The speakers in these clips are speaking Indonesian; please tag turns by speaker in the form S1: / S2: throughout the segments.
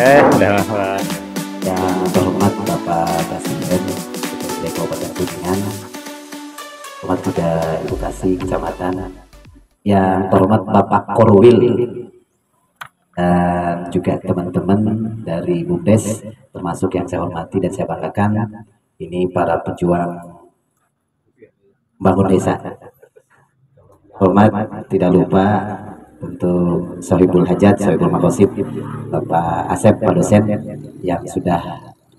S1: Dah.
S2: Yang terhormat Bapak Presiden Dprd Kabupaten Kuningan, Hormat Kuda Edukasi Kecamatan, yang terhormat Bapak Korwil, dan juga teman-teman dari BUMDes, termasuk yang saya hormati dan saya banggakan, ini para pejuang bangun desa. Hormat tidak lupa untuk Sohibul Hajat, Sohibul Makosib, Bapak Asep, Pak dosen, yang sudah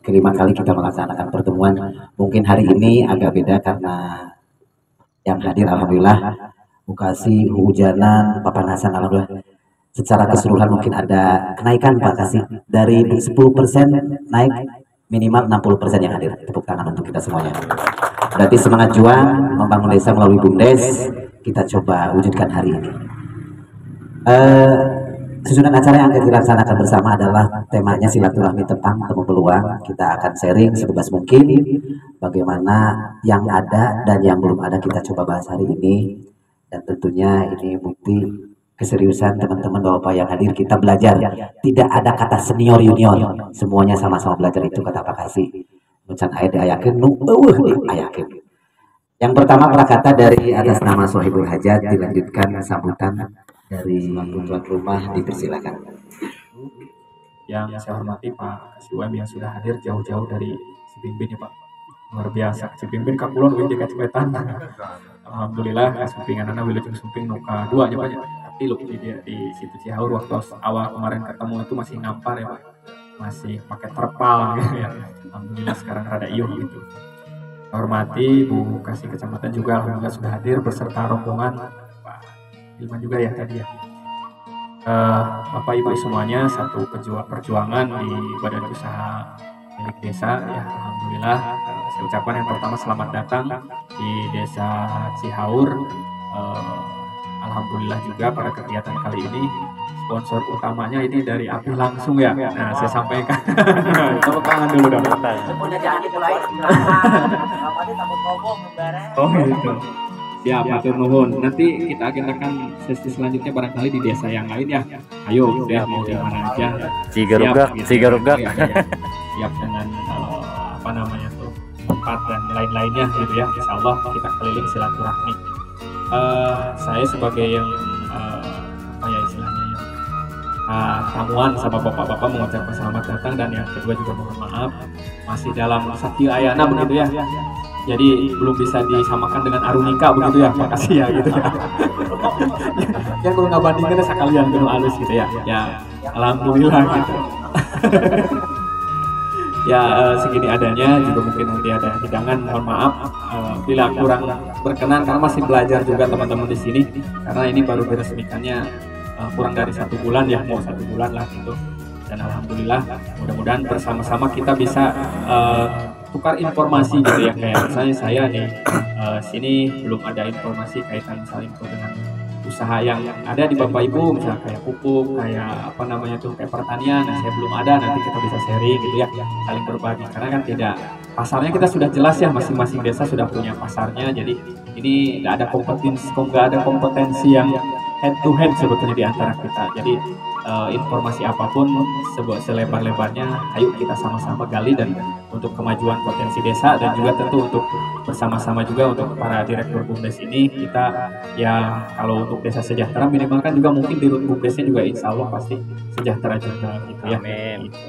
S2: kelima kali kita melaksanakan pertemuan. Mungkin hari ini agak beda karena yang hadir alhamdulillah Bukasi, hujanan, papanasan alhamdulillah. Secara keseluruhan mungkin ada kenaikan Pak Kasih, dari 10% naik minimal 60% yang hadir. Tepuk tangan untuk kita semuanya. Berarti semangat juang membangun desa melalui BUMDes kita coba wujudkan hari ini. Susunan acara yang akan dilaksanakan bersama adalah temanya silaturahmi tepang temu peluang. Kita akan sharing sebebas mungkin bagaimana yang ada dan yang belum ada kita coba bahas hari ini, dan tentunya ini bukti keseriusan teman-teman Bapak yang hadir. Kita belajar, tidak ada kata senior junior, semuanya sama-sama belajar, itu kata Pak Kasih. Mucan aya diayakeun nu eueuh diayakeun. Yang pertama prakata dari atas nama Sohibul Hajat, dilanjutkan sambutan dari tuan rumah, dipersilakan.
S3: Yang saya hormati Pak Kasih yang sudah hadir jauh-jauh dari Cipimpin ya Pak. Luar biasa, Cipimpin ka kulon we jeung Cipetan. Alhamdulillah kasumpingan anak wilujeng sumping nuka 2 nya Pak. Tapi lu di situ Cihaur waktu awal kemarin ketemu itu masih ngampar ya Pak. Masih pakai terpal gitu ya. Alhamdulillah sekarang rada iuh gitu. Hormati Bu Kasih Kecamatan juga alhamdulillah sudah hadir beserta rombongan Pak Ilman juga ya tadi ya. Bapak Ibu semuanya, satu perjuangan di badan usaha milik desa ya, alhamdulillah. Saya ucapkan yang pertama selamat datang di Desa Cihaur. Alhamdulillah juga pada kegiatan kali ini sponsor utamanya ini dari API langsung ya. Nah saya sampaikan. Tepuk tangan dulu dong. Oh gitu. Siap, matur nuwun. Nanti kita agendakan sesi selanjutnya barangkali di desa yang lain ya. Ayo, deh mau di mana aja.
S1: Cigarugak.
S3: Siap dengan apa namanya tuh tempat dan lain-lainnya gitu ya. Insya Allah kita keliling silaturahmi. Saya sebagai yang apa ya istilahnya ya, tamuan sama bapak-bapak mengucapkan selamat datang, dan yang kedua juga mohon maaf masih dalam sakti ayana begitu ya. Jadi belum bisa disamakan dengan arunika begitu ya, makasih ya gitu ya. Ya kalau nggak bandingkan sekalian dulu halus gitu ya. Ya alhamdulillah gitu. Ya segini adanya, juga mungkin nanti ada hidangan, mohon maaf bila kurang berkenan karena masih belajar juga teman-teman di sini, karena ini baru diresmikannya kurang dari 1 bulan ya, mau 1 bulan lah gitu. Dan alhamdulillah mudah-mudahan bersama-sama kita bisa tukar informasi gitu ya, kayak misalnya saya nih sini belum ada informasi kaitan misalnya dengan usaha yang ada di Bapak Ibu, misalnya kayak pupuk, kayak apa namanya tuh kayak pertanian, nah saya belum ada, nanti kita bisa sharing gitu ya, saling berbagi, karena kan tidak, pasarnya kita sudah jelas ya, masing-masing desa sudah punya pasarnya, jadi ini nggak ada kompetensi yang head to head sebetulnya di antara kita. Jadi informasi apapun selebar-lebarnya ayo kita sama-sama gali, dan untuk kemajuan potensi desa, dan juga tentu untuk bersama-sama juga untuk para direktur BUMDes ini kita ya, kalau untuk desa sejahtera minimal kan juga mungkin di BUMDesnya juga insya Allah pasti sejahtera juga gitu ya.
S1: Amin.
S3: Gitu.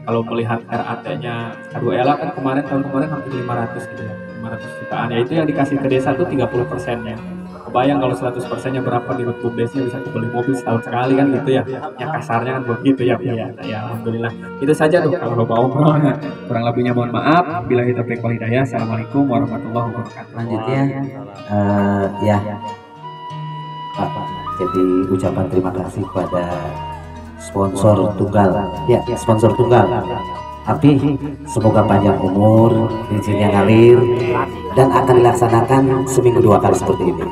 S3: Kalau melihat RAT-nya K2LA kan tahun kemarin hampir 500 gitu ya, 500 jutaan ya, itu yang dikasih ke desa tuh 30%-nya. Kebayang kalau 100%-nya berapa di BUMDesnya, bisa beli mobil setahun sekali kan gitu ya. Ya kasarnya kan begitu ya. Ya alhamdulillah. Itu saja tuh kalau bawa kurang lebihnya mohon maaf. Billahi taufiq wal hidayah. Assalamualaikum warahmatullahi wabarakatuh.
S2: Selanjutnya ya Pak, jadi ucapan terima kasih kepada sponsor tunggal ya, sponsor tunggal API, semoga panjang umur, izinnya ngalir, dan akan dilaksanakan seminggu 2 kali seperti ini.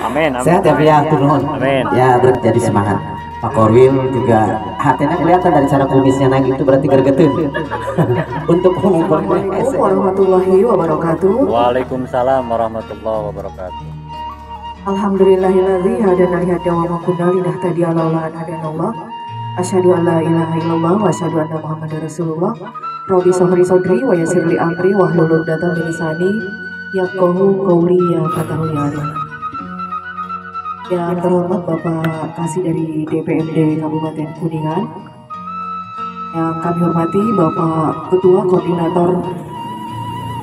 S1: Amin.
S2: Sehat ya Pia, turun.
S1: Amin.
S2: Ya jadi semangat. Pak Korwil juga hatinya kelihatan dari cara kumisnya naik itu, berarti gergetun. Untuk
S4: Assalamualaikum warahmatullahi wabarakatuh.
S1: Waalaikumsalam warahmatullahi wabarakatuh.
S4: Alhamdulillahilladzi hadana li hadza wa ma kunna linahtadiya laula an hadana Allah. Asyhadu an la ilaha illallah wa asyhadu anna Muhammadar Rasulullah. Rabbi sholli sodri wa yassir li amri wahlul 'uqdatam min lisani yafqahu qawli ya fatahu ya alim. Yang terhormat Bapak Kasih dari DPMD Kabupaten Kuningan, yang kami hormati Bapak Ketua Koordinator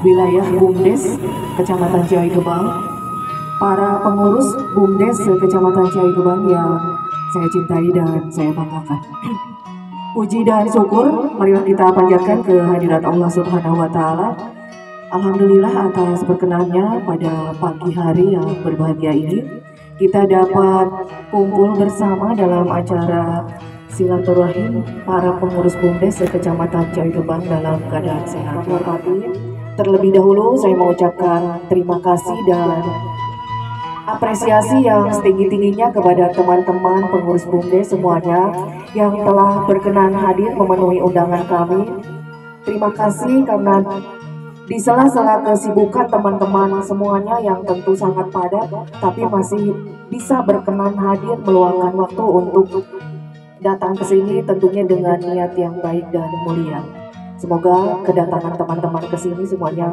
S4: Wilayah BUMDes Kecamatan Ciawi Gebang, para pengurus BUMDes Kecamatan Ciawi Gebang yang saya cintai dan saya banggakan. Puji dan syukur marilah kita panjatkan ke hadirat Allah Subhanahu wa taala. Alhamdulillah atas berkenannya pada pagi hari yang berbahagia ini kita dapat kumpul bersama dalam acara silaturahim para pengurus BUMDes Kecamatan Ciawi Gebang dalam keadaan sehat. Terlebih dahulu saya mengucapkan terima kasih dan apresiasi yang setinggi-tingginya kepada teman-teman pengurus BUMDes semuanya yang telah berkenan hadir memenuhi undangan kami. Terima kasih karena di sela-sela kesibukan teman-teman semuanya yang tentu sangat padat, tapi masih bisa berkenan hadir meluangkan waktu untuk datang ke sini tentunya dengan niat yang baik dan mulia. Semoga kedatangan teman-teman ke sini semuanya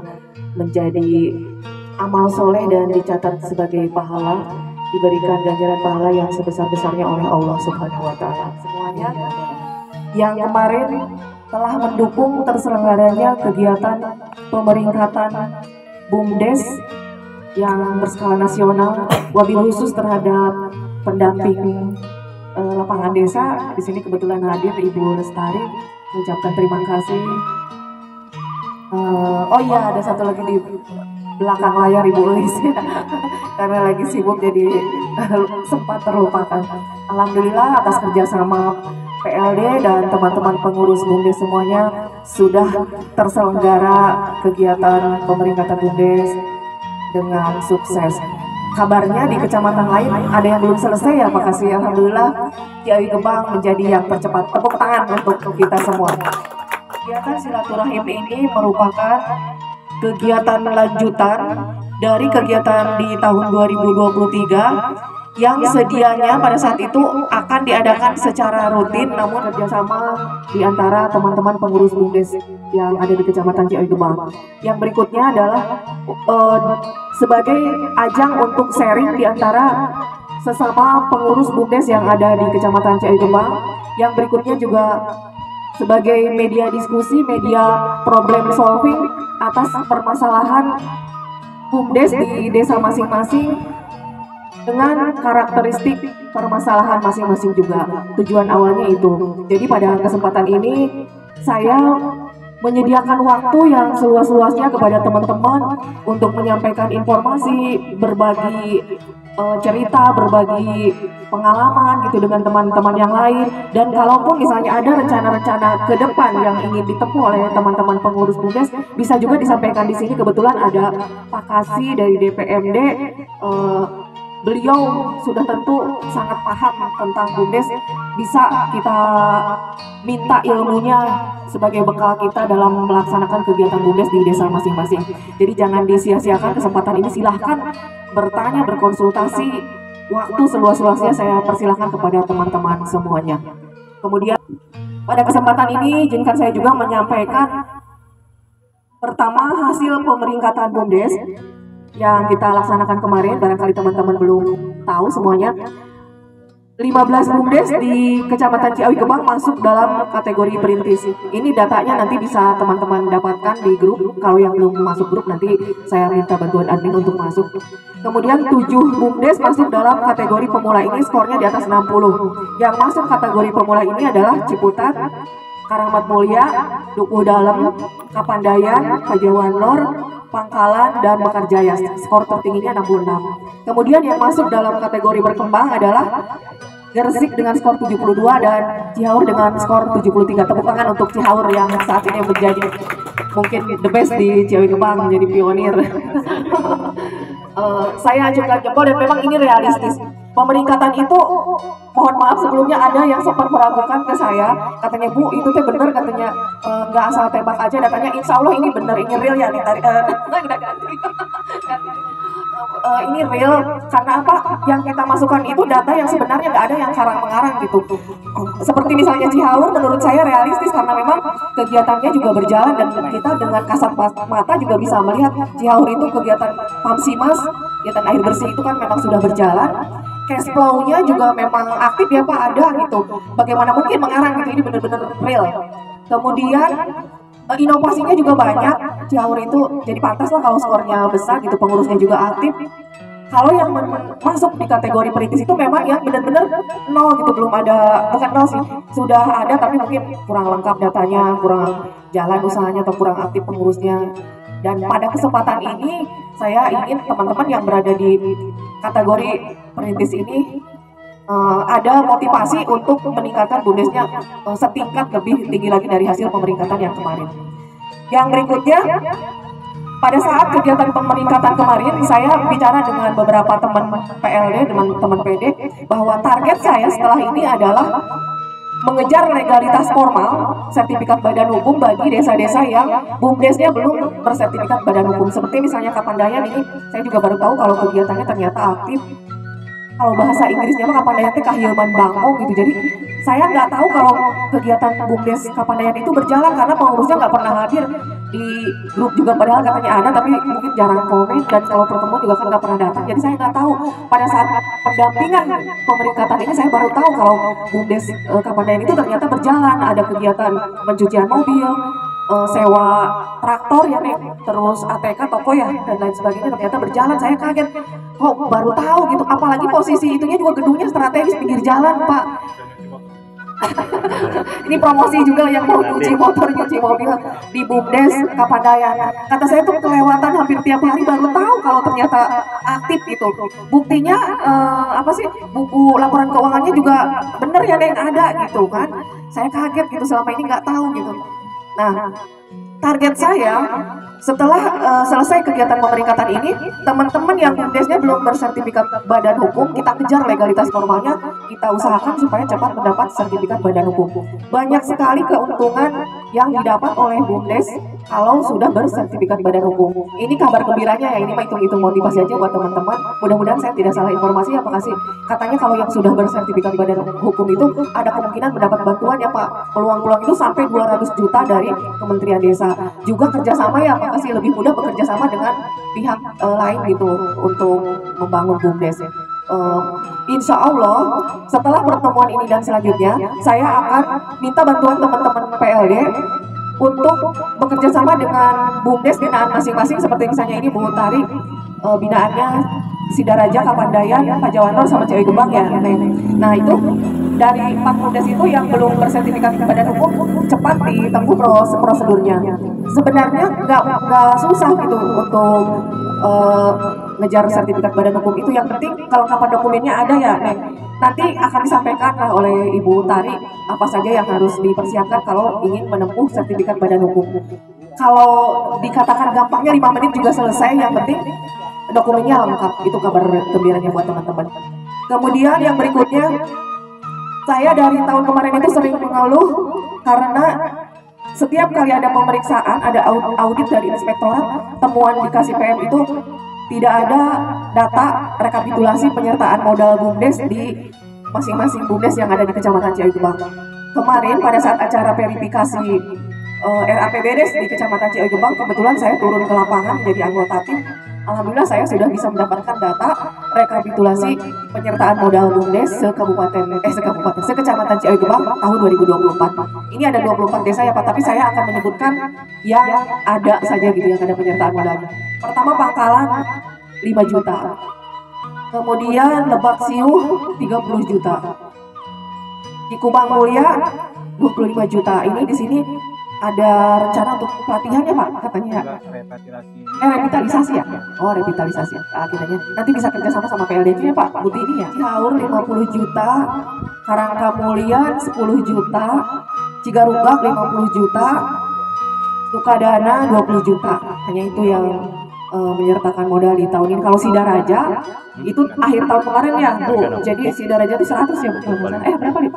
S4: menjadi amal soleh dan dicatat sebagai pahala, diberikan ganjaran pahala yang sebesar-besarnya oleh Allah Subhanahu wa taala. Semuanya yang kemarin telah mendukung terselenggaranya kegiatan pemeringkatan BUMDes yang berskala nasional, wabil khusus terhadap pendamping lapangan desa. Di sini kebetulan hadir Ibu Lestari, mengucapkan terima kasih. Oh iya, ada satu lagi di belakang layar Ibu Elis karena lagi sibuk jadi sempat terlupakan. Alhamdulillah atas kerjasama PLD dan teman-teman pengurus BUMDes semuanya sudah terselenggara kegiatan pemeringkatan BUMDes dengan sukses. Kabarnya di kecamatan lain ada yang belum selesai ya Pak Kasih. Alhamdulillah Ciawi Gebang menjadi yang tercepat. Tepuk tangan untuk kita semua. Kegiatan silaturahim ini merupakan kegiatan lanjutan dari kegiatan di tahun 2023 yang sedianya pada saat itu akan diadakan secara rutin, namun kerjasama di antara teman-teman pengurus BUMDes yang ada di Kecamatan Ciawi Gebang. Yang berikutnya adalah sebagai ajang untuk sharing di antara sesama pengurus BUMDes yang ada di Kecamatan Ciawi Gebang. Yang berikutnya juga sebagai media diskusi, media problem solving atas permasalahan BUMDes di desa masing-masing dengan karakteristik permasalahan masing-masing juga. Tujuan awalnya itu. Jadi pada kesempatan ini saya menyediakan waktu yang seluas-luasnya kepada teman-teman untuk menyampaikan informasi, berbagi cerita, berbagi pengalaman gitu dengan teman-teman yang lain. Dan kalaupun misalnya ada rencana-rencana ke depan yang ingin ditempuh oleh teman-teman pengurus BUMDes, bisa juga disampaikan di sini. Kebetulan ada Pak Kasih dari DPMD. Beliau sudah tentu sangat paham tentang BUMDes, bisa kita minta ilmunya sebagai bekal kita dalam melaksanakan kegiatan BUMDes di desa masing-masing. Jadi jangan disia-siakan kesempatan ini, silahkan bertanya, berkonsultasi, waktu seluas-luasnya saya persilahkan kepada teman-teman semuanya. Kemudian pada kesempatan ini izinkan saya juga menyampaikan pertama hasil pemeringkatan BUMDes yang kita laksanakan kemarin. Barangkali teman-teman belum tahu semuanya, 15 BUMDes di Kecamatan Ciawi Gebang masuk dalam kategori perintis. Ini datanya nanti bisa teman-teman dapatkan di grup. Kalau yang belum masuk grup nanti saya minta bantuan admin untuk masuk. Kemudian 7 BUMDes masuk dalam kategori pemula, ini skornya di atas 60. Yang masuk kategori pemula ini adalah Ciputat, Karamat Mulia, Dukuh Dalem, Kapandayan, Pajawan Lor, Pangkalan, dan Mekarjaya. Skor tertingginya 66. Kemudian yang masuk dalam kategori berkembang adalah Gersik dengan skor 72 dan Cihaur dengan skor 73. Tepuk tangan untuk Cihaur yang saat ini menjadi mungkin the best di Ciawi Gebang, menjadi pionir. Saya acungkan jempol dan memang ini realistis. Pemeringkatan itu mohon maaf sebelumnya ada yang sempat meragukan ke saya, katanya Bu itu teh bener katanya nggak asal tembak aja, datanya Insya Allah ini bener, ini real ya nih tadi ini real karena apa yang kita masukkan itu data yang sebenarnya nggak ada yang karang-mengarang gitu. Seperti misalnya Cihaur menurut saya realistis karena memang kegiatannya juga berjalan dan kita dengan kasat mata juga bisa melihat Cihaur itu kegiatan Pamsimas, kegiatan air bersih itu kan memang sudah berjalan. Cash flow-nya juga memang aktif ya Pak, ada gitu. Bagaimana mungkin mengarang gitu, ini benar-benar real. Kemudian inovasinya juga banyak. Cihaur itu jadi pantas lah kalau skornya besar gitu, pengurusnya juga aktif. Kalau yang masuk di kategori perintis itu memang yang benar-benar nol gitu, belum ada, bukan nol sih, sudah ada tapi mungkin kurang lengkap datanya, kurang jalan usahanya atau kurang aktif pengurusnya. Dan pada kesempatan ini saya ingin teman-teman yang berada di kategori perintis ini ada motivasi untuk meningkatkan bumdesnya setingkat lebih tinggi lagi dari hasil pemeringkatan yang kemarin. Yang berikutnya, pada saat kegiatan pemeringkatan kemarin, saya bicara dengan beberapa teman PLD, teman-teman PD, bahwa target saya setelah ini adalah mengejar legalitas formal sertifikat badan hukum bagi desa-desa yang bumdesnya belum bersertifikat badan hukum. Seperti misalnya Kapandayan ini, saya juga baru tahu kalau kegiatannya ternyata aktif. Kalau bahasa Inggrisnya mah Kapandayan teh kahilman bangkong gitu. Jadi saya nggak tahu kalau kegiatan bumdes Kapandayan itu berjalan karena pengurusnya nggak pernah hadir di grup juga, padahal katanya ada tapi mungkin jarang komen, dan kalau pertemuan juga kan nggak pernah datang. Jadi saya nggak tahu pada saat pendampingan pemeringkatan ini saya baru tahu kalau bumdes Kapandayan itu ternyata berjalan, ada kegiatan pencucian mobil, sewa traktor ya nih, terus ATK toko ya dan lain sebagainya ternyata berjalan. Saya kaget, kok baru tahu gitu, apalagi posisi itunya juga gedungnya strategis pinggir jalan Pak. Ini promosi juga yang mau nyuci motor, nyuci mobil di bumdes Kapandayan. Kata saya tuh kelewatan hampir tiap hari, baru tahu kalau ternyata aktif itu. Buktinya apa sih, buku laporan keuangannya juga bener ya yang ada gitu kan. Saya kaget gitu, selama ini nggak tahu gitu. Nah, target saya setelah selesai kegiatan pemeringkatan ini, teman-teman yang bumdesnya belum bersertifikat badan hukum, kita kejar legalitas formalnya, kita usahakan supaya cepat mendapat sertifikat badan hukum. Banyak sekali keuntungan yang didapat oleh bumdes kalau sudah bersertifikat badan hukum. Ini kabar gembiranya ya, ini mah hitung-hitung motivasi aja buat teman-teman. Mudah-mudahan saya tidak salah informasi, apakah sih katanya kalau yang sudah bersertifikat badan hukum itu ada kemungkinan mendapat bantuan ya Pak. Peluang-peluang itu sampai 200 juta dari Kementerian Desa. Juga kerjasama ya, apakah sih lebih mudah bekerja sama dengan pihak lain gitu untuk membangun bumdes. Insya Allah setelah pertemuan ini dan selanjutnya saya akan minta bantuan teman-teman PLD untuk bekerja sama dengan bumdes binaan masing-masing, seperti misalnya ini Bu Tari binaannya Sidaraja, Kapandayan, Pajawanor sama Cewek Gebang ya. Nah itu dari 4 bumdes itu yang belum bersertifikat badan hukum cepat ditempuh prosedurnya. Sebenarnya nggak susah gitu untuk ngejar sertifikat badan hukum itu. Yang penting kelengkapan dokumennya ada ya. Nanti akan disampaikan oleh Ibu Tari apa saja yang harus dipersiapkan kalau ingin menempuh sertifikat badan hukum. Kalau dikatakan gampangnya 5 menit juga selesai, yang penting dokumennya lengkap. Itu kabar gembiranya buat teman-teman. Kemudian yang berikutnya, saya dari tahun kemarin itu sering mengeluh karena setiap kali ada pemeriksaan, ada audit dari inspektorat, temuan di KSPM itu tidak ada data rekapitulasi penyertaan modal bumdes di masing-masing bumdes yang ada di Kecamatan Ciawi Gebang. Kemarin pada saat acara verifikasi RAPBDes di Kecamatan Ciawi Gebang, kebetulan saya turun ke lapangan menjadi anggota tim. Alhamdulillah saya sudah bisa mendapatkan data rekapitulasi penyertaan modal bumdes sekecamatan Ciawi Gebang tahun 2024. Ini ada 24 desa ya Pak, tapi saya akan menyebutkan yang ada saja gitu yang ada penyertaan modalnya. Pertama Pangkalan 5 juta. Kemudian Lebak Siuh 30 juta. Di Kubang Mulia 25 juta. Ini di sini ada rencana untuk pelatihan ya Pak katanya. Revitalisasi ya? Oh revitalisasi. Akhirnya nanti bisa kerjasama sama PLD ya Pak. Buti ini ya. Cihaur 50 juta, Karangkamulian 10 juta, Cigarugak 50 juta, Sukadana 20 juta. Hanya itu yang menyertakan modal di tahun ini. Kalau Sidaraja itu akhir tahun kemarin ya Bu, jadi Sidaraja itu 100 ya Bu, berapa nih?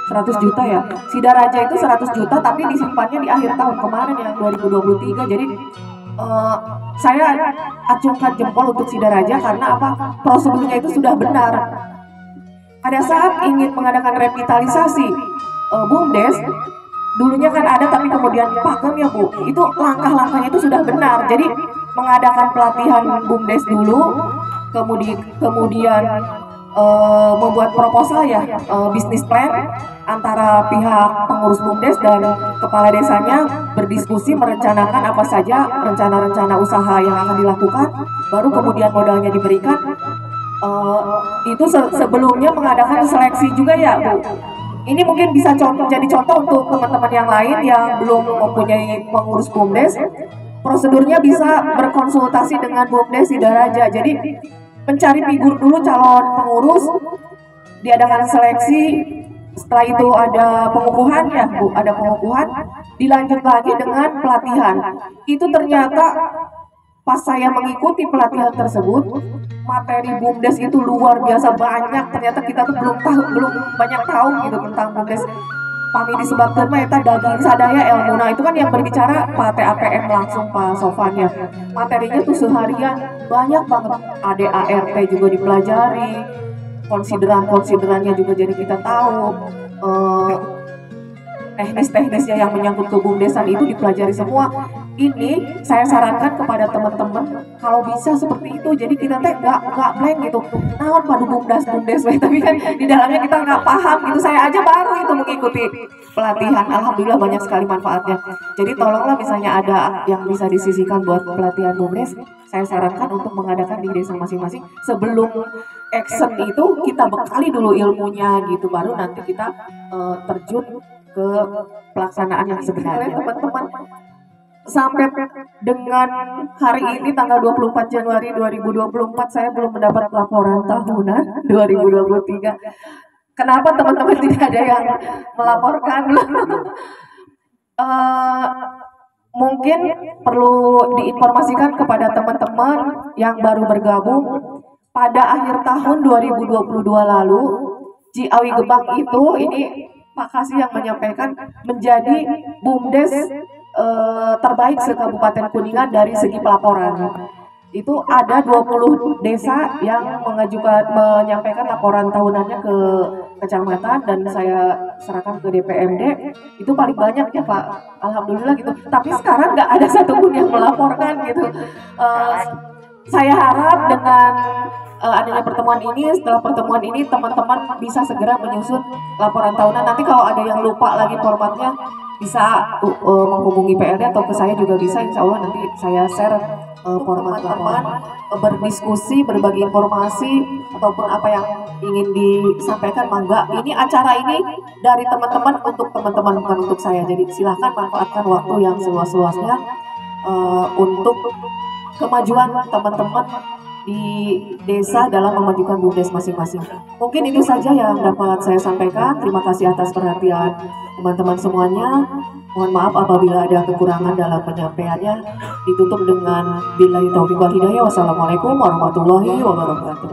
S4: 100 juta ya. Sidaraja itu 100 juta tapi disimpannya di akhir tahun kemarin yang 2023. Jadi saya acungkan jempol untuk Sidaraja karena apa? Prosedurnya itu sudah benar. Pada saat ingin mengadakan revitalisasi BUMDes, dulunya kan ada tapi kemudian pakem ya Bu. Itu langkah-langkahnya itu sudah benar. Jadi mengadakan pelatihan BUMDes dulu, kemudian membuat proposal ya, bisnis plan antara pihak pengurus BUMDes dan kepala desanya, berdiskusi merencanakan apa saja rencana-rencana usaha yang akan dilakukan, baru kemudian modalnya diberikan. Itu sebelumnya mengadakan seleksi juga ya Bu. Ini mungkin bisa jadi contoh untuk teman-teman yang lain yang belum mempunyai pengurus BUMDes. Prosedurnya bisa berkonsultasi dengan BUMDes Sidaraja. Jadi mencari figur dulu calon pengurus, diadakan seleksi, setelah itu ada pengukuhan ya Bu, ada pengukuhan, dilanjut lagi dengan pelatihan. Itu ternyata pas saya mengikuti pelatihan tersebut, materi BUMDes itu luar biasa banyak. Ternyata kita tuh belum banyak tahu gitu tentang BUMDes. Kami disebutkan mah eta daging sadaya ilmuna, itu kan yang berbicara Pak TAPM langsung Pak Sofan ya. Materinya tuh seharian banyak banget. ADART juga dipelajari, konsiderannya juga jadi kita tahu. Teknis-teknisnya yang menyangkut ke BUMDesan itu dipelajari semua. Ini saya sarankan kepada teman-teman kalau bisa seperti itu. Jadi kita teh nggak blank gitu. Naon padu BUMDes, tapi kan di dalamnya kita nggak paham gitu. Saya aja baru itu mengikuti pelatihan. Alhamdulillah banyak sekali manfaatnya. Jadi tolonglah misalnya ada yang bisa disisihkan buat pelatihan BUMDes, saya sarankan untuk mengadakan di desa masing-masing. Sebelum action itu kita bekali dulu ilmunya gitu, baru nanti kita terjun ke pelaksanaan yang sebenarnya. Teman-teman, sampai dengan hari ini tanggal 24 Januari 2024 saya belum mendapat laporan tahunan 2023. Kenapa teman-teman tidak ada yang melaporkan? Mungkin perlu diinformasikan kepada teman-teman yang baru bergabung. Pada akhir tahun 2022 lalu, Ciawi Gebang itu, ini Pak Kasih yang menyampaikan, menjadi BUMDes terbaik se-Kabupaten Kuningan dari segi pelaporan. Itu ada 20 desa yang menyampaikan laporan tahunannya ke kecamatan dan saya serahkan ke DPMD. Itu paling banyak ya Pak, alhamdulillah gitu. Tapi sekarang nggak ada satupun yang melaporkan gitu. Saya harap dengan adanya pertemuan ini, setelah pertemuan ini teman-teman bisa segera menyusun laporan tahunan. Nanti kalau ada yang lupa lagi formatnya, bisa menghubungi PLD atau ke saya juga bisa. Insya Allah nanti saya share format laporan, berdiskusi, berbagi informasi ataupun apa yang ingin disampaikan, mangga. Ini acara ini dari teman-teman untuk teman-teman, bukan untuk saya. Jadi silahkan manfaatkan waktu yang seluas-luasnya untuk kemajuan teman-teman di desa dalam memajukan BUMDes masing-masing. Mungkin itu saja yang dapat saya sampaikan. Terima kasih atas perhatian teman-teman semuanya. Mohon maaf apabila ada kekurangan dalam penyampaiannya. Ditutup dengan billahi taufiq wal hidayah. Wassalamualaikum warahmatullahi wabarakatuh.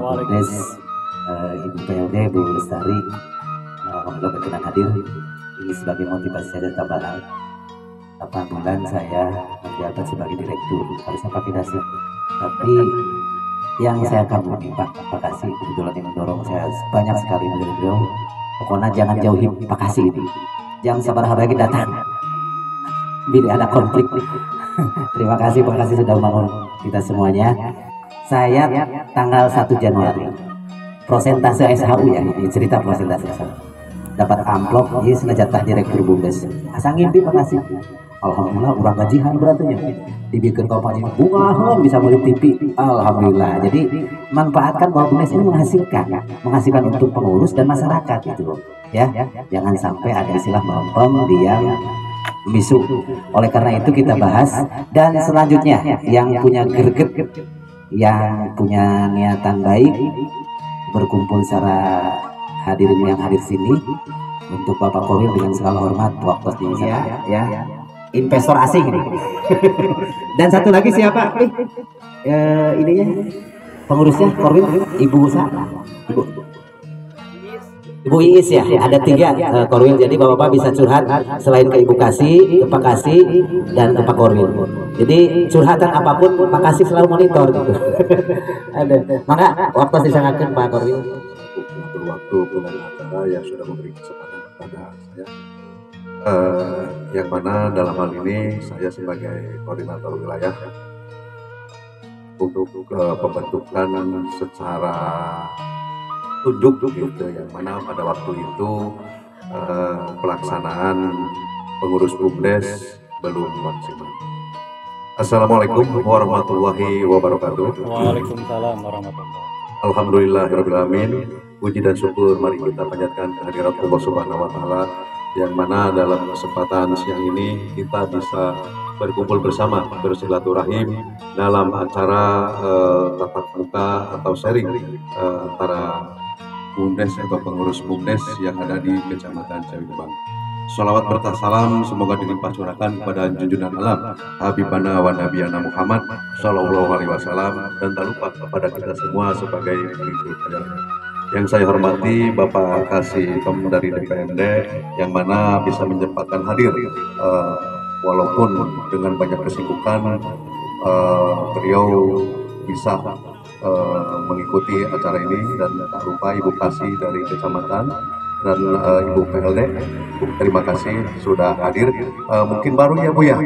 S2: Ibu PLD, Bu Lestari, alhamdulillah berkenan hadir. Ini sebagai motivasi saya dan tambahan. 8 bulan saya menjabat sebagai direktur, harusnya pakai dasi. Tapi yang saya kagumi Pak Kasih kebetulan yang mendorong saya banyak sekali dari beliau. Pokoknya jangan jauhi Pak Kasih ini. Jangan sabar lagi datang. Bila ada konflik. Terima kasih Pak Kasih sudah membangun kita semuanya. Saya tanggal 1 Januari prosentase SHU ya, ini cerita prosentase SHU. Dapat amplop, ini senjata direktur BUMDes. Asal ngimpi Pak Kasih. Alhamdulillah urang gajihan beratnya. Dibikin kampanye bunga bisa mulai TV. Alhamdulillah. Jadi manfaatkan bahwa BUMDes ini menghasilkan untuk pengurus dan masyarakat gitu loh. Ya, jangan sampai ada istilah bahwa diam misu. Oleh karena itu kita bahas dan selanjutnya yang punya greget, yang punya niatan baik berkumpul secara hadirin yang hadir sini untuk Bapak Korwil dengan segala hormat waktu ini ya. investor asing ini. Dan satu lagi siapa? Ininya pengurusnya Korwil, Ibu Ibu Iis ya. Ada 3 Korwil. Jadi bapak-bapak bisa curhat selain ke Ibu Kasih, ke Pak Kasih, dan ke Pak Korwil. Jadi curhatan apapun Pak Kasih selalu monitor gitu. Ada. Maka waktu disangatkan Pak Korwil.
S5: Waktu bulan acara yang sudah memberi kesempatan kepada saya. Yang mana dalam hal ini saya sebagai koordinator wilayah untuk pembentukan secara tunjuk gitu, yang mana pada waktu itu pelaksanaan pengurus BUMDes belum maksimal. Assalamualaikum warahmatullahi wabarakatuh.
S1: Waalaikumsalam warahmatullahi.
S5: Alhamdulillahirrahmanirrahim. Puji dan syukur mari kita panjatkan kehadirat Allah Subhanahu wa Ta'ala, yang mana dalam kesempatan siang ini kita bisa berkumpul bersama, bersilaturahim dalam acara tatap muka atau sharing antara BUMDes atau pengurus BUMDes yang ada di Kecamatan Cawi Gebang. Sholawat berkah salam semoga dilimpah curahkan kepada junjungan alam Habibana wa Nabiyana Muhammad Sallallahu Alaihi Wasallam, dan tak lupa kepada kita semua sebagai pengikut ajaran. Yang saya hormati Bapak Kasih dari DPMD, yang mana bisa menyempatkan hadir walaupun dengan banyak kesibukan, beliau bisa mengikuti acara ini. Dan tak lupa Ibu Kasih dari Kecamatan dan Ibu PLD, terima kasih sudah hadir. Mungkin baru ya Bu ya,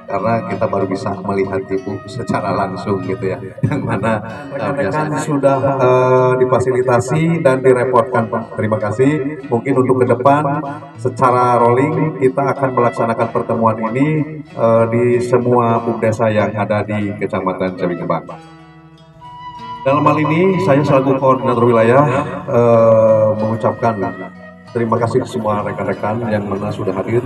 S5: karena kita baru bisa melihat Ibu secara langsung gitu ya, yang mana biasanya sudah difasilitasi dan direpotkan Pak. Terima kasih. Mungkin untuk ke depan secara rolling kita akan melaksanakan pertemuan ini di semua BUMDesa yang ada di Kecamatan Cawi Gebang. Dalam hal ini saya selaku koordinator wilayah mengucapkan terima kasih ke semua rekan-rekan yang mana sudah hadir.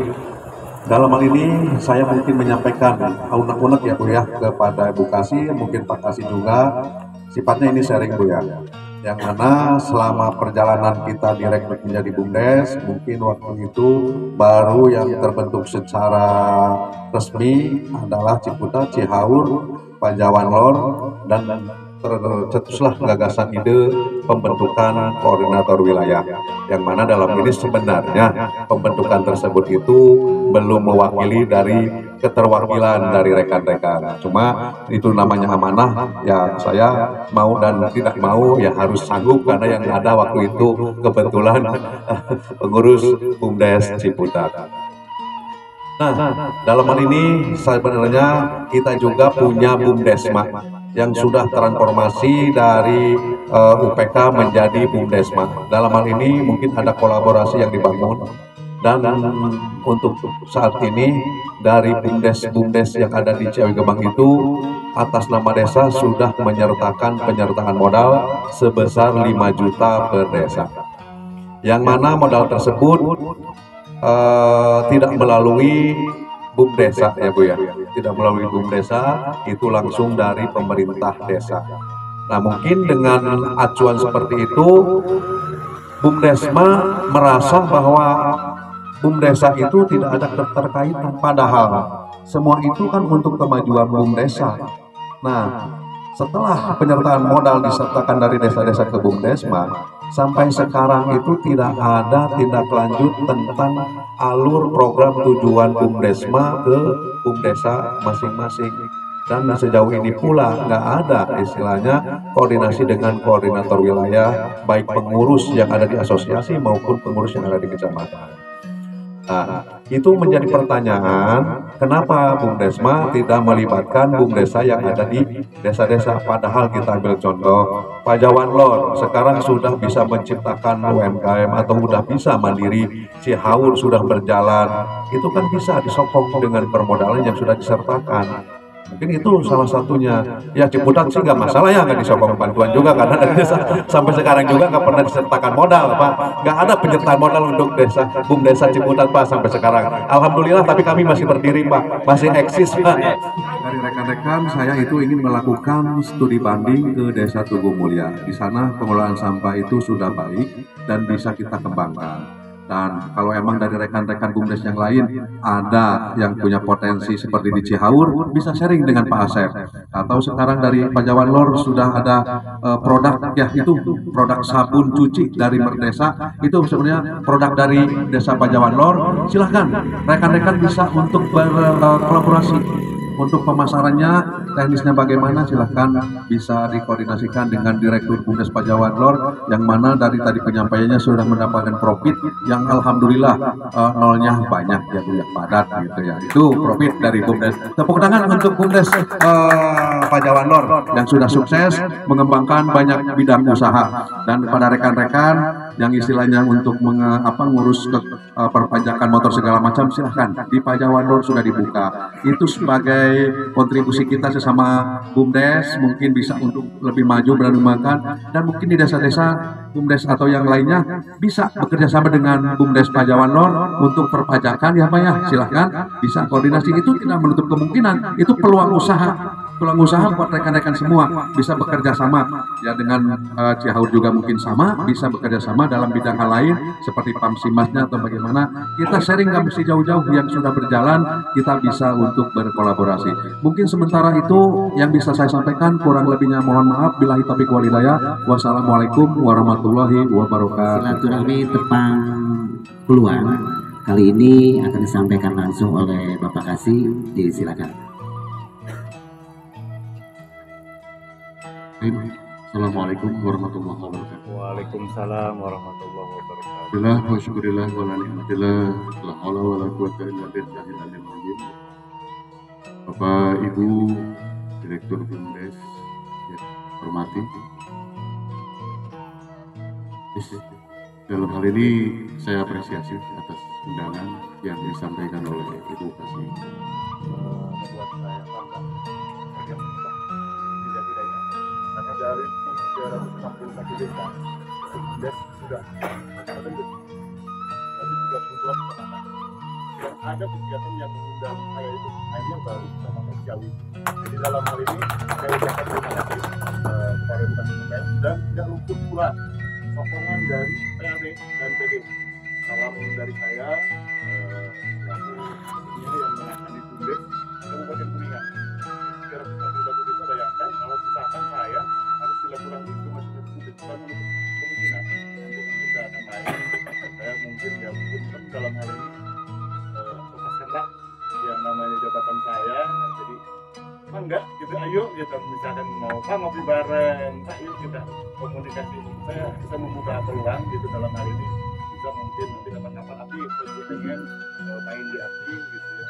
S5: Dalam hal ini saya mungkin menyampaikan unek-unek ya Bu ya kepada Ibu Kasih, mungkin Pak Kasih juga. Sifatnya ini sharing Bu ya, yang mana selama perjalanan kita direkrut menjadi BUMDes, mungkin waktu itu baru yang terbentuk secara resmi adalah Ciputat, Cihaur, Pajawan Lor, dan tercetuslah gagasan ide pembentukan koordinator wilayah, yang mana dalam ini sebenarnya pembentukan tersebut itu belum mewakili dari keterwakilan dari rekan-rekan. Cuma itu namanya amanah ya, saya mau dan tidak mau ya harus sanggup, karena yang ada waktu itu kebetulan pengurus BUMDes Ciputat. Nah, dalam hal ini sebenarnya kita juga punya BUMDesma yang sudah transformasi dari UPK menjadi BUMDesma. Dalam hal ini mungkin ada kolaborasi yang dibangun, dan untuk saat ini dari BUMDes yang ada di Cawi Gebang itu atas nama desa sudah menyertakan penyertaan modal sebesar 5 juta per desa, yang mana modal tersebut tidak melalui BUMDesa ya Bu ya, tidak melalui BUMDesa, itu langsung dari pemerintah desa. Nah mungkin dengan acuan seperti itu BUMDesma merasa bahwa BUMDesa itu tidak ada keterkaitan, padahal semua itu kan untuk kemajuan BUMDesa. Nah setelah penyertaan modal disertakan dari desa-desa ke BUMDesma, sampai sekarang itu tidak ada tindak lanjut tentang alur program tujuan BUMDesma ke BUMDesa masing-masing. Dan sejauh ini pula nggak ada istilahnya koordinasi dengan koordinator wilayah, baik pengurus yang ada di asosiasi maupun pengurus yang ada di kecamatan. Nah, itu menjadi pertanyaan, kenapa BUMDesma tidak melibatkan BUMDesa yang ada di desa-desa? Padahal kita ambil contoh, Pajawan Lor sekarang sudah bisa menciptakan UMKM atau sudah bisa mandiri, Cihaur sudah berjalan, itu kan bisa disokong dengan permodalan yang sudah disertakan. Mungkin itu salah satunya. Ya Ciputat sih nggak masalah ya, nggak disokong bantuan juga, karena dari desa sampai sekarang juga nggak pernah disertakan modal Pak. Nggak ada penyertaan modal untuk desa BUMDesa Ciputat Pak sampai sekarang. Alhamdulillah, tapi kami masih berdiri Pak, masih eksis Pak. Dari rekan-rekan saya itu ingin melakukan studi banding ke Desa Tugu Mulia. Di sana pengelolaan sampah itu sudah baik dan bisa kita kembangkan. Dan kalau emang dari rekan-rekan BUMDes yang lain ada yang punya potensi seperti di Cihaur, bisa sharing dengan Pak Asep. Atau sekarang dari Pajawan Lor sudah ada produk ya, itu produk sabun cuci dari Merdesa, itu sebenarnya produk dari Desa Pajawan Lor. Silahkan rekan-rekan bisa untuk berkolaborasi. Untuk pemasarannya, teknisnya bagaimana, silahkan bisa dikoordinasikan dengan Direktur BUMDes Pajawan Lor, yang mana dari tadi penyampaiannya sudah mendapatkan profit yang alhamdulillah nolnya banyak ya Bu, yang padat gitu ya. Itu profit dari BUMDes. Tepuk tangan untuk BUMDes Pajawan Lor yang sudah sukses mengembangkan banyak bidang usaha. Dan kepada rekan-rekan yang istilahnya untuk ngurus perpajakan motor segala macam, silahkan di Pajawan Lor sudah dibuka. Itu sebagai kontribusi kita sesama BUMDes, mungkin bisa untuk lebih maju berkembangkan, dan mungkin di desa-desa BUMDes atau yang lainnya bisa bekerja sama dengan BUMDes Pajawan Lor untuk perpajakan ya Pak ya. Silahkan bisa koordinasi, itu tidak menutup kemungkinan, itu peluang usaha buat rekan-rekan semua bisa bekerja sama ya, dengan Cihaur juga mungkin sama, bisa bekerja sama dalam bidang hal lain seperti pamsimasnya atau bagaimana. Kita sharing, nggak mesti jauh-jauh, yang sudah berjalan kita bisa untuk berkolaborasi. Mungkin sementara itu yang bisa saya sampaikan, kurang lebihnya mohon maaf. Billahi taufiq wal hidayah. Wassalamualaikum warahmatullahi wabarakatuh.
S2: Silaturahmi tepang peluang kali ini akan disampaikan langsung oleh Bapak Kasih. Disilakan.
S6: Assalamualaikum warahmatullahi wabarakatuh.
S1: Waalaikumsalam warahmatullahi wabarakatuh.
S6: Alhamdulillah wa syukurillah wa la ni'matillah la haula wa la quwwata illa billahil aliyyil azim. Bapak Ibu Direktur BUMDes yang hormati, dalam hal ini saya apresiasi atas undangan yang disampaikan oleh Ibu Kasih.
S1: Membuat saya bangga tidak-tidaknya karena dari 361 desa BUMDes sudah terbentuk dari 32 kecamatan, dan ada kegiatan yang mengundang saya itu hanya baru sama Jawi. Jadi dalam hal ini saya ucapkan terima kasih kepada Bukan BUMDes, dan tidak luput pula sokongan dari PLD dan PD. Salam dari saya selaku yang menangani BUMDes Kabupaten Kuningan. 361 desa, bayangkan kalau misalkan saya harus silaturahmi ke masing-masing desa, menutup kemungkinan untuk tindakan lain. Saya mungkin ya pun dalam hal ini lepaskanlah yang namanya jabatan saya. Jadi enggak gitu, ayo kita misalkan mau ngopi bareng, ayo kita komunikasi. Saya bisa membuka peluang gitu dalam hal ini, bisa mungkin nanti kapan-kapan api saya pengen main di api gitu ya.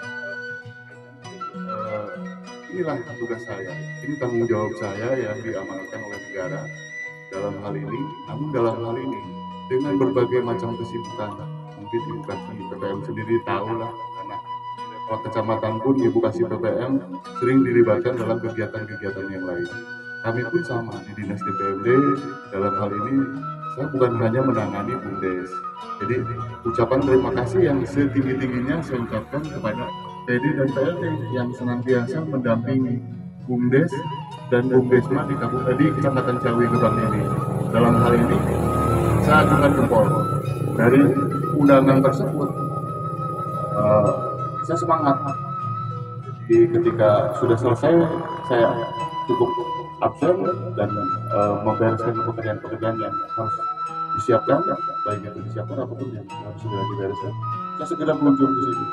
S6: Inilah tugas saya, ini tanggung jawab saya yang diamanatkan oleh negara dalam hal ini. Namun dalam hal ini dengan berbagai macam kesibukan, mungkin Ibu Kasih PPM sendiri tahu lah, karena kalau kecamatan pun Ibu Kasih PPM sering dilibatkan dalam kegiatan-kegiatan yang lain. Kami pun sama di Dinas DPMD dalam hal ini. Saya bukan hanya menangani BUMDes, jadi ucapan terima kasih yang setinggi-tingginya saya ucapkan kepada PD dan PLD yang senantiasa mendampingi BUMDes dan BUMDesma di Kecamatan Ciawi Gebang ini. Dalam hal ini saya acungkan jempol dari undangan tersebut. Saya semangat. Jadi ketika sudah selesai, saya cukup absen dan membereskan pekerjaan-pekerjaan yang harus disiapkan, baik itu disiapkan apapun yang harus segera dibereskan. Saya segera meluncur ke sini.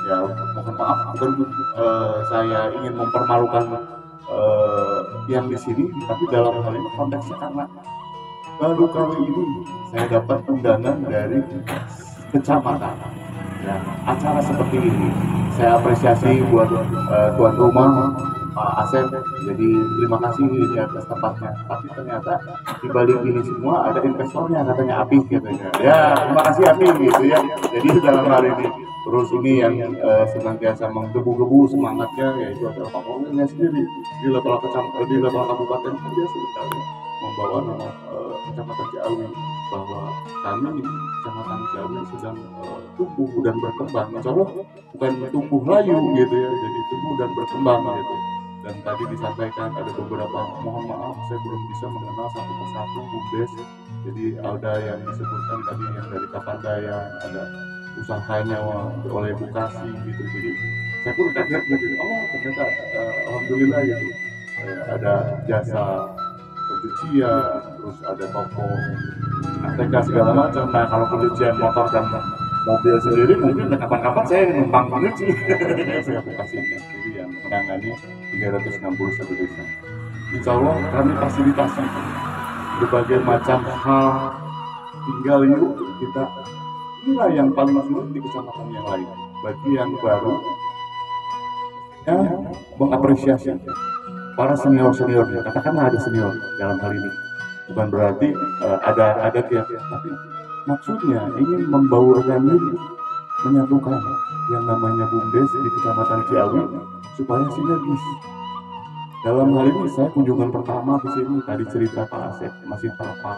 S6: Ya mohon maaf, bukan saya ingin mempermalukan yang di sini, tapi dalam hal ini konteksnya karena baru kali ini saya dapat undangan dari kecamatan. Ya, acara seperti ini saya apresiasi buat tuan rumah Pak Asep. Jadi terima kasih di atas tempatnya. Tapi ternyata di balik ini semua ada investornya, katanya Api katanya. Ya terima kasih Api gitu ya. Jadi dalam hal ini terus ini yang senantiasa menggebu-gebu semangatnya yaitu adalah Pak Polnya sendiri di level kabupaten saja sebenarnya membawa nama Kecamatan Ciawi, bahwa kami Kecamatan Ciawi sedang tumbuh dan berkembang. Insya Allah bukan tumbuh layu gitu ya, jadi tumbuh dan berkembang gitu. Dan dan tadi disampaikan ada beberapa, mohon maaf saya belum bisa mengenal satu persatu BUMDes. Jadi ada yang disebutkan tadi yang dari Kapandayan, ada usahanya oleh Bukasi gitu. Jadi saya pun kaget gitu, oh ternyata alhamdulillah gitu. Ada jasa pencucian, terus ada toko ATK segala macam. Nah kalau pencucian motor dan mobil sendiri mungkin kapan-kapan saya numpang pencuci. Saya Bukasinya sendiri yang menangani 361 desa. Insya Allah kami fasilitasi berbagai macam hal, tinggal yuk kita, inilah yang paling sulit di kecamatan yang lain. Bagi yang baru ya mengapresiasi para senior-seniornya, katakanlah ada senior dalam hal ini, bukan berarti ada tiap, tapi maksudnya ingin membaurkan diri, menyatukan yang namanya BUMDes di Kecamatan Ciawi supaya sinergis. Dalam hal ini saya kunjungan pertama ke sini, tadi cerita Pak Asep masih terpal.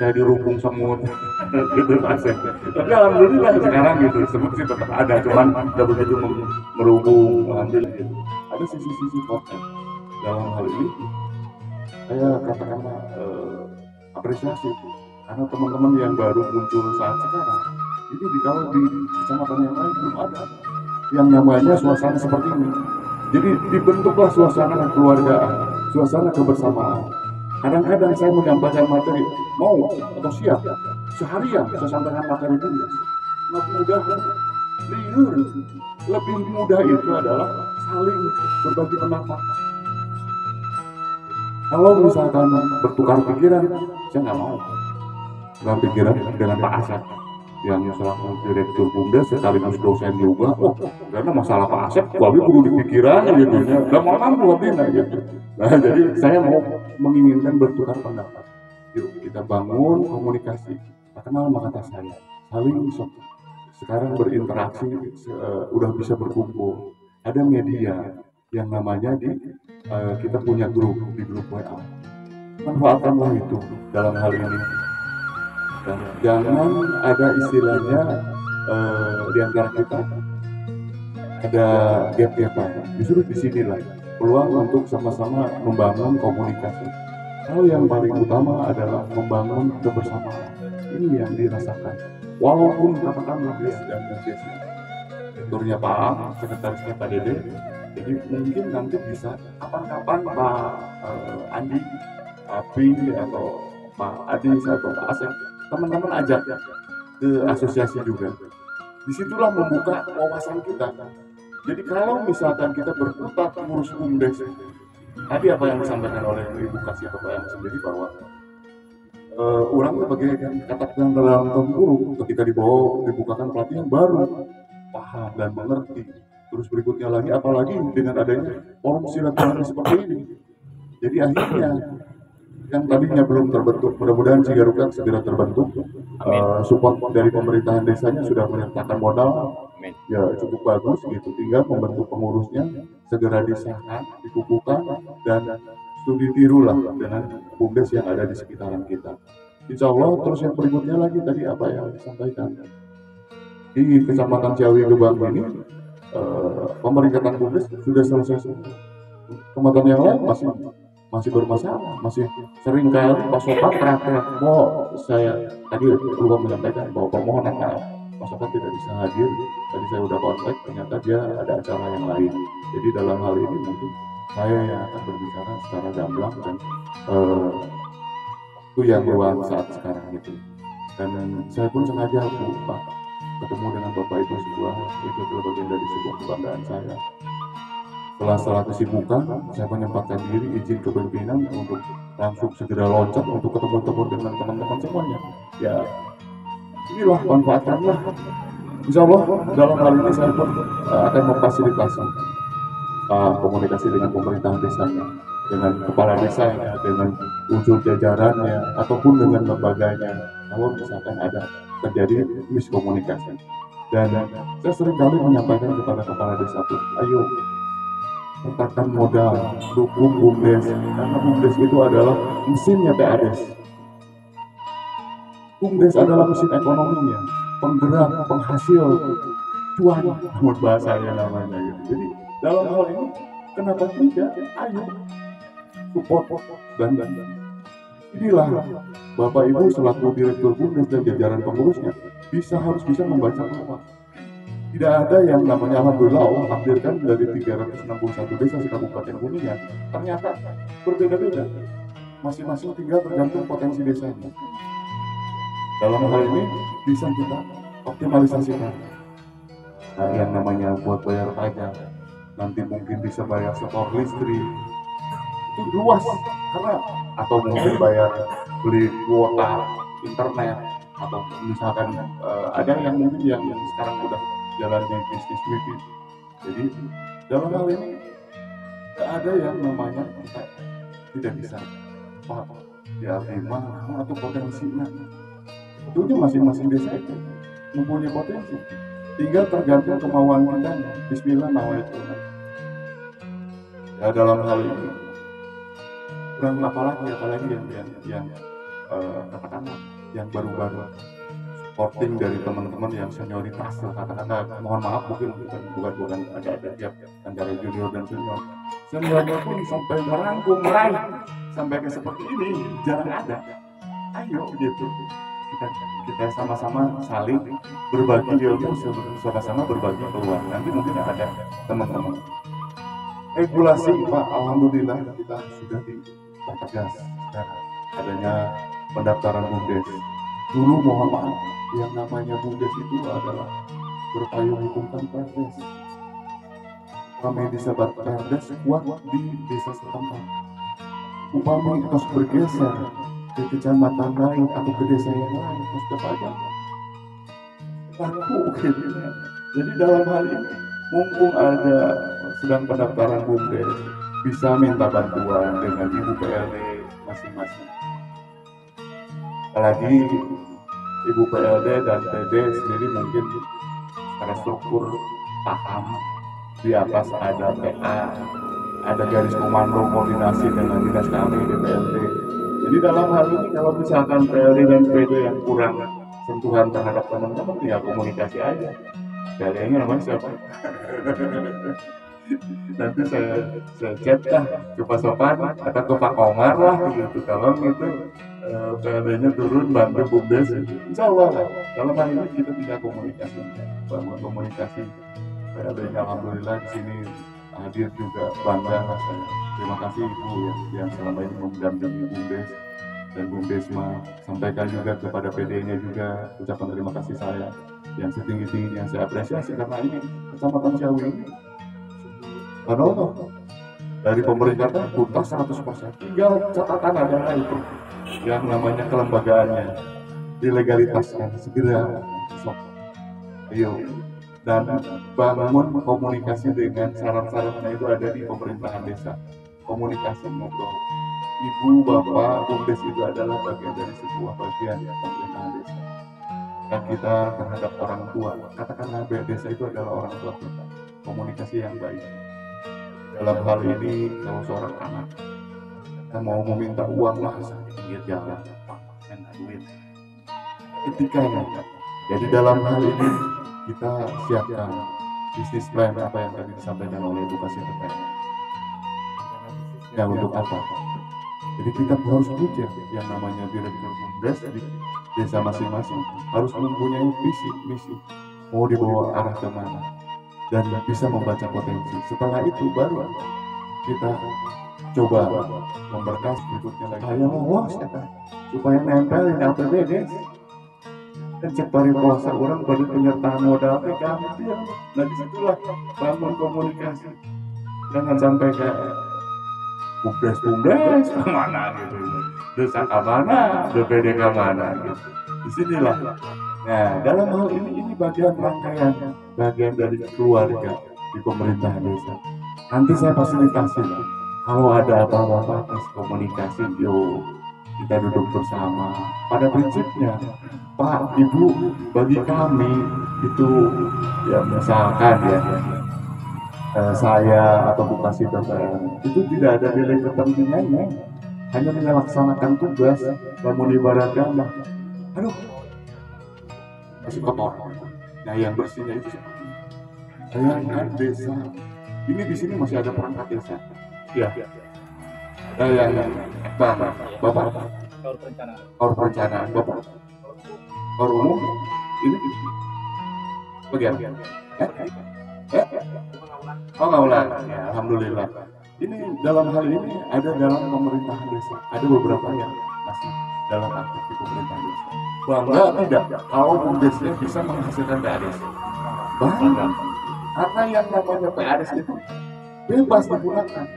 S6: Saya dirubung semut gitu Pak Asep. Tapi alhamdulillah sekarang gitu semut sih tetap ada, cuman tidak begitu merubung, alhamdulillah gitu. Ada sisi-sisi positif dalam hal ini. Saya katakanlah apresiasi karena teman-teman yang baru muncul saat sekarang itu kalau di kecamatan yang lain belum ada yang namanya suasana seperti ini. Jadi dibentuklah suasana kekeluargaan, suasana kebersamaan. Kadang-kadang saya menyampaikan materi, mau atau siap seharian saya sampaikan materi BUMDes. Mudah-mudahan liur, lebih mudah itu adalah saling berbagi pendapat. Kalau misalkan bertukar pikiran, saya nggak mau bertukar pikiran dengan Pak Asep yang selaku direktur BUMDes sekaligus dosen juga. Oh, karena masalah Pak Asep, wabi kudu dipikiran gitu ya. Gak mau mampu wabinya gitu. Nah, jadi saya mau menginginkan bertukar pendapat. Yuk kita bangun komunikasi. Kenal maka kata saya, saling sekarang berinteraksi, udah bisa berkumpul. Ada media yang namanya kita punya grup di grup WA. Manfaatkanlah itu dalam hal ini. Dan jangan ada istilahnya di antara kita ada gap-gapan. Justru di sinilah peluang untuk sama-sama membangun komunikasi. Hal yang paling utama adalah membangun kebersamaan. Ini yang dirasakan. Walaupun katakanlah dan direkturnya Pak A, sekretarisnya Pak Dede, jadi mungkin nanti bisa kapan-kapan Pak Andi, Pak Pi, atau Pak Adis atau Pak Asep, teman-teman ajak ke asosiasi juga. Disitulah membuka wawasan kita. Jadi kalau misalkan kita berkutat ngurus BUMDes, tadi apa yang disampaikan oleh Ibu Kasih atau Pak yang sendiri bahwa orang sebagai katakan dalam tempurung ketika dibukakan pelatihan baru paham dan mengerti. Terus berikutnya lagi apalagi dengan adanya forum silaturahmi seperti ini. Jadi akhirnya yang tadinya belum terbentuk, mudah-mudahan Cigarukan segera terbentuk. Support dari pemerintahan desanya sudah menyertakan modal, ya cukup bagus gitu. Tinggal membentuk pengurusnya, segera disahkan, dikukuhkan, dan studi tirulah dengan BUMDes yang ada di sekitaran kita. Insya Allah. Terus yang berikutnya lagi tadi apa yang disampaikan di Kecamatan Ciawi Gebang ini, pemeringkatan BUMDes sudah selesai semua. Kecamatan yang lain masih bermasalah, masih sering kali pasokan terakhir. Saya tadi lupa menyampaikan bahwa permohonan pasokan tidak bisa hadir. Tadi saya udah kontak, ternyata dia ada acara yang lain. Jadi dalam hal ini mungkin saya yang akan berbicara secara gamblang dan itu yang luar saat sekarang itu. Dan saya pun sengaja Pak ketemu dengan Bapak Ibu sebuah, itu adalah bagian dari sebuah kebanggaan saya. Setelah kesibukan, saya menyempatkan diri izin kepemimpinan untuk langsung segera loncat untuk ketemu dengan teman-teman semuanya. Ya, inilah manfaatkanlah. Insya Allah dalam hal ini saya pun akan memfasilitasi komunikasi dengan pemerintahan desanya, dengan kepala desanya, dengan unsur jajarannya, ataupun dengan lembaganya. Kalau misalkan ada terjadi miskomunikasi. Dan saya seringkali menyampaikan kepada kepala desa pun, ayo letakkan modal, dukung BUMDes, karena BUMDes itu adalah mesinnya PADes. BUMDes adalah mesin ekonominya, penggerak, penghasil cuan, menurut bahasanya namanya gitu. Jadi dalam hal ini kenapa tidak? Ayo support dan inilah Bapak Ibu selaku Direktur BUMDes dan jajaran pengurusnya harus bisa membaca peluang. Tidak ada yang namanya, alhamdulillah Allah takdirkan dari 361 desa di Kabupaten Kuningan ternyata berbeda-beda, masing-masing tinggal tergantung potensi desanya. Dalam hal ini bisa kita optimalisasikan. Nah, yang namanya buat bayar pajak, nanti mungkin bisa bayar setor listrik, itu luas karena, atau mungkin bayar beli kuota internet, atau misalkan ada yang mungkin yang sekarang udah jalan di bisnis wifi. Jadi dalam hal ini tidak ada yang namanya kita tidak bisa ya memang atau potensi. Tentunya masing-masing desa itu mempunyai potensi, tinggal tergantung kemauan kita. Bismillah nawaitu. Ya dalam hal ini kurang apalagi yang katakanlah yang baru-baru supporting dari teman-teman yang senioritas, katakanlah mohon maaf mungkin bukan ada tiap antara junior dan seniornya pun sampai merangkum meraih sampai ke seperti ini jarang ada. Ayo gitu, kita sama-sama saling berbagi ilmu, sama-sama berbagi peluang. Nanti mungkin ada teman-teman regulasi Pak, alhamdulillah kita sudah dipertegas sekarang adanya pendaftaran BUMDes. Dulu mohon maaf, yang namanya BUMDes itu adalah berpayung hukum perdes. Kami disabat perdes kuat di desa setempat. Upami terus bergeser ke kecamatan lain atau ke desa yang lain, terus ke pajak. Laku gitu. Jadi dalam hal ini, mumpung ada sedang pendaftaran BUMDes, bisa minta bantuan dengan Ibu PLD masing-masing. Apalagi Ibu PLD dan PD sendiri mungkin secara struktur paham, di atas ada PA, ada garis komando koordinasi dengan dinas kami di PLD. Jadi dalam hal ini kalau misalkan PLD dan PD yang kurang sentuhan terhadap teman-teman, ya komunikasi aja. PLD-nya namanya siapa? Nanti saya chat lah ke Pak Sopan atau ke Pak Komar lah gitu, tolong itu PLD-nya turun bantu BUMDes. Insya Allah lah. Dalam hal ini kita tidak komunikasi, bangun komunikasi. PLD-nya alhamdulillah di sini hadir juga, bangga saya. Terima kasih Ibu yang selama ini mendampingi BUMDes dan BUMDesma. Sampaikan juga kepada PD-nya juga ucapan terima kasih saya yang setinggi-tingginya saya apresiasi, karena ini Kecamatan Ciawi ini padahal dari pemerintah tuntas 100%. Tinggal catatan adalah itu yang namanya kelembagaannya, dilegalitaskan segera. Ayo, dan bangun komunikasi dengan syarat-syaratnya itu ada di pemerintahan desa. Komunikasi ngobrol. Ibu, bapak, BUMDes itu adalah bagian dari sebuah bagian pemerintahan desa. Dan kita terhadap orang tua, katakanlah desa itu adalah orang tua kita. Komunikasi yang baik. Dalam hal ini, kalau seorang anak kita mau meminta uang lah, pinggir jalan, saya nggak duit. Etikanya. Jadi dalam hal ini kita siapkan bisnis plan apa yang tadi disampaikan oleh Ibu Kasih terkait. Ya untuk apa? Jadi kita harus pikir yang namanya direktur BUMDes di desa masing-masing harus mempunyai visi misi, mau dibawa arah kemana, dan bisa membaca potensi. Setelah itu baru kita coba memberkas berikutnya lagi. Saya lolos ya kan, supaya nempel di APBD. Dan cek puasa orang pada penyertaan modal gampang. Nah disitulah bangun komunikasi. Jangan sampai kayak BUMDes kemana gitu, desa kemana, DPD kemana gitu. Disinilah. Nah dalam hal ini bagian rangkaian, bagian dari keluarga di pemerintahan desa. Nanti saya fasilitasi lah. Kalau ada apa-apa tes komunikasi, yuk kita duduk bersama. Pada prinsipnya, Pak, Ibu, bagi kami itu ya misalkan ya saya atau Bupati PPN itu tidak ada nilai kepentingannya, hanya melaksanakan tugas. Namun ibaratkan, aduh masih kotor. Nah yang bersihnya itu seperti saya kan desa Ini di sini masih ada perangkat desa. Ya, ada yang Bapak, Kaur perencanaan, Bapak, Kaur umum, ini bagian. Oh ngaulan, ya alhamdulillah. Ini dalam hal ini ada dalam pemerintahan desa, ada beberapa yang masih dalam aktif di pemerintahan desa. Bangga tidak kalau bumdesnya bisa menghasilkan PADS. Bangga, karena yang namanya PADS itu bebas digunakan.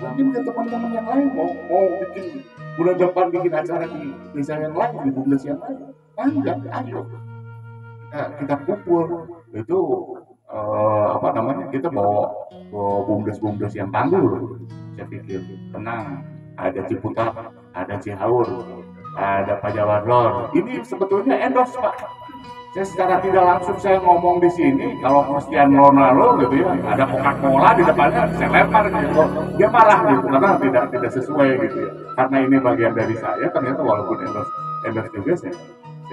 S6: Mungkin ke teman-teman yang lain mau bikin bulan depan bikin acara di desa yang lain, di bumdes yang lain, bangga, ayo. Nah, kita kumpul itu kita bawa bumdes yang tangguh. Saya pikir tenang, ada Ciputat, ada Cihaur, ada Pajawarlor. Ini sebetulnya endorse Pak. Saya secara tidak langsung saya ngomong di sini kalau Cristiano Ronaldo gitu ya, ada Coca-Cola di depannya, saya lempar gitu. Dia marah gitu karena tidak sesuai gitu ya. Karena ini bagian dari saya, ternyata walaupun endorse juga saya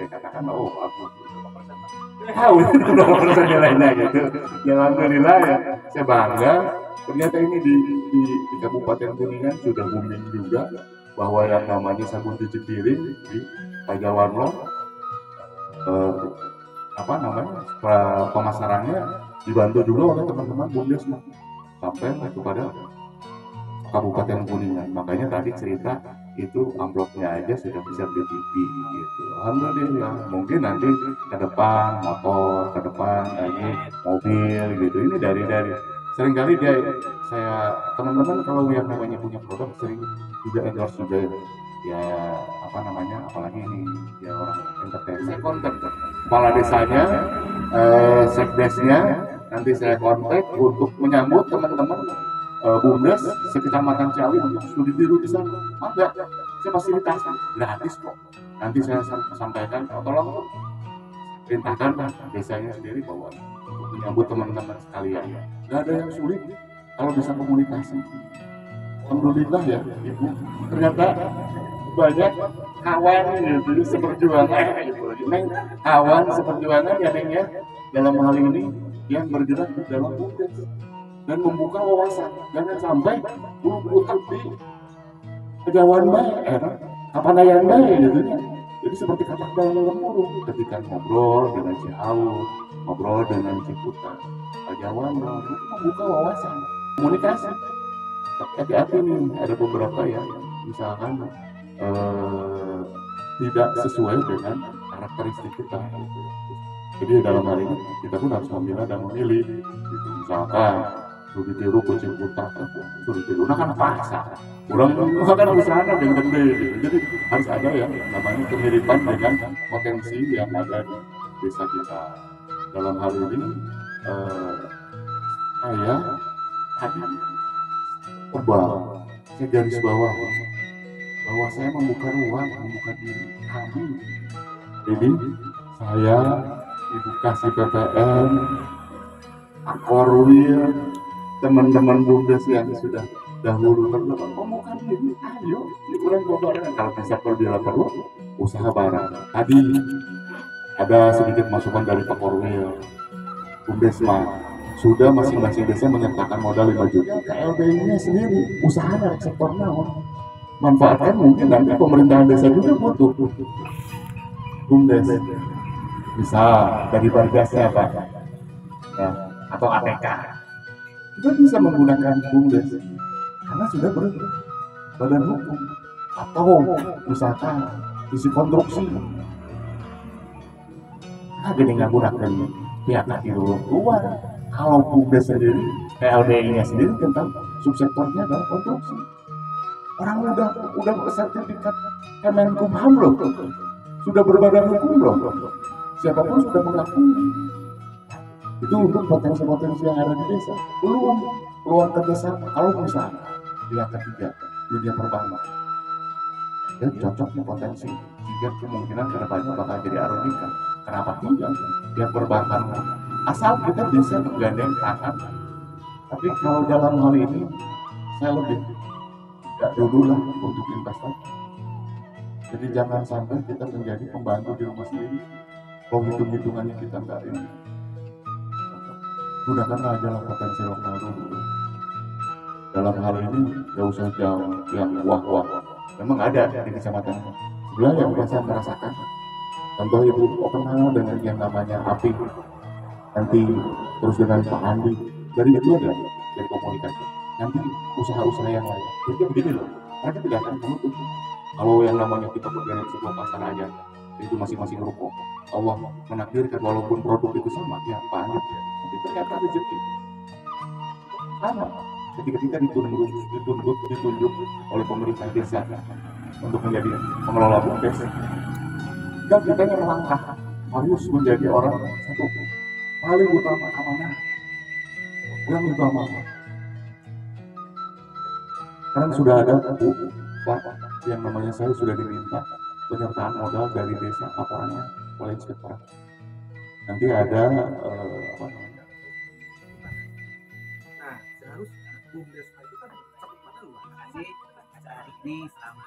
S6: katakan aku tahu berapa persen nilainya gitu. Ya, alhamdulillah ya, saya bangga. Ternyata ini di Kabupaten Kuningan sudah booming juga bahwa yang namanya sabun cuci piring di Pajawarlor pemasarannya dibantu juga oleh teman-teman bumdes sampai kepada Kabupaten Kuningan. Makanya tadi cerita itu amplopnya aja sudah bisa beli TV gitu. Alhamdulillah. Mungkin nanti ke depan motor, ke depan lagi mobil gitu. Ini dari seringkali saya teman-teman kalau yang namanya punya produk sering juga endorse juga ya apalagi ini ya orang entertain. Saya kontak kepala desanya, sekdesnya, nanti saya kontak untuk menyambut teman-teman bumdes sekecamatan Ciawi untuk studi biru di sana. Ada, saya fasilitasi gratis kok. Nanti saya sampaikan, tolong perintahkan desanya sendiri bahwa untuk menyambut teman-teman sekalian. Gak ada yang sulit kalau bisa komunikasi. Alhamdulillah ya Ibu, ternyata banyak kawan gitu seperjuangan gitu. Ini kawan seperjuangan ya dalam hal ini yang bergerak di dalam bumdes dan membuka wawasan. Jangan sampai utang di kejawan baik, kapanayan baik gitu ya. Jadi seperti katak dalam burung ketika ngobrol dengan Cihaur, ngobrol dengan Ciputat, Pajawan itu membuka wawasan, komunikasi. Hati-hati nih, ada beberapa yang misalkan tidak sesuai dengan karakteristik kita. Jadi dalam hal ini kita pun harus memilah dan memilih. Gitu. Misalkan sudah tiru kucing putar, sudah tiru, nah kan paksa. Kurang kan usaha yang gede. Gitu. Jadi harus ada yang namanya kemiripan dengan potensi yang ada di desa kita. Dalam hal ini saya tadi saya garis bawah bahwa saya membuka ruang, membuka diri kami. Jadi saya Ibu Kasih PPN, Korwil, teman-teman bumdes yang sudah dahulu terlibat, membuka diri. Ayo, kurang gobaran. Kalau bisa bila perlu usaha bareng. Tadi ada sedikit masukan dari Pak Korwil, Bumdesma. Sudah masing-masing desa menyertakan modal 5 juta. KLB-nya sendiri, usaha dari sektor naon. Manfaatkan mungkin nanti pemerintahan desa juga butuh bumdes. Bisa dari Bargasnya Pak, ya, atau APK. Kita bisa menggunakan bumdes karena sudah berbadan hukum atau usahakan isi konstruksi. Nah, gini nggak gunakan pihak kaki dulu keluar. Kalau bumdes sendiri, PLDI-nya sendiri tentang subsektornya adalah konstruksi. Orang udah sertifikat Kemenkumham loh, sudah berbadan hukum loh. Siapapun sudah mengakui. Itu untuk potensi-potensi yang ada di desa. Belum peluang kerjasama. Kalau misalnya pihak ketiga, dunia perbankan, dan cocoknya potensi. Jika kemungkinan kedepannya bakal jadi arunika. Kenapa tidak? Pihak perbankan. Asal kita bisa menggandeng tangan. Tapi kalau dalam hal ini, saya lebih tidak dulu lah untuk investasi. Jadi jangan sampai kita menjadi pembantu di rumah sendiri. Kalau hitung-hitungannya kita nggak ini. Gunakanlah adalah potensi lokal dulu. dalam hal ini nggak usah jauh yang wah-wah. Memang ada di kecamatan sebelah yang biasa merasakan. Contoh Ibu kenal dengan yang namanya api, nanti terus dengan Pak Andi, dari itu ada dari komunikasi. Nanti usaha-usaha yang lain. Jadi begini loh, mereka tidak akan menutup. Kalau yang namanya kita berada di sebuah pasar aja, itu masing-masing rokok. Allah menakdirkan walaupun produk itu sama, ya Pak Andi, tapi ternyata rezeki sama. Ketika kita ditunjuk oleh pemerintah desa untuk menjadi pengelola BUMDes, dan kita yang melangkah harus menjadi orang satu paling utama amanah yang utama. Sekarang sudah ada Pak yang namanya saya sudah diminta penyertaan modal dari desa laporannya oleh inspektorat. Nanti ada apa namanya?
S7: Nah, seharusnya BUMDes itu kan cakupannya luas. Terima kasih acara hari ini, selamat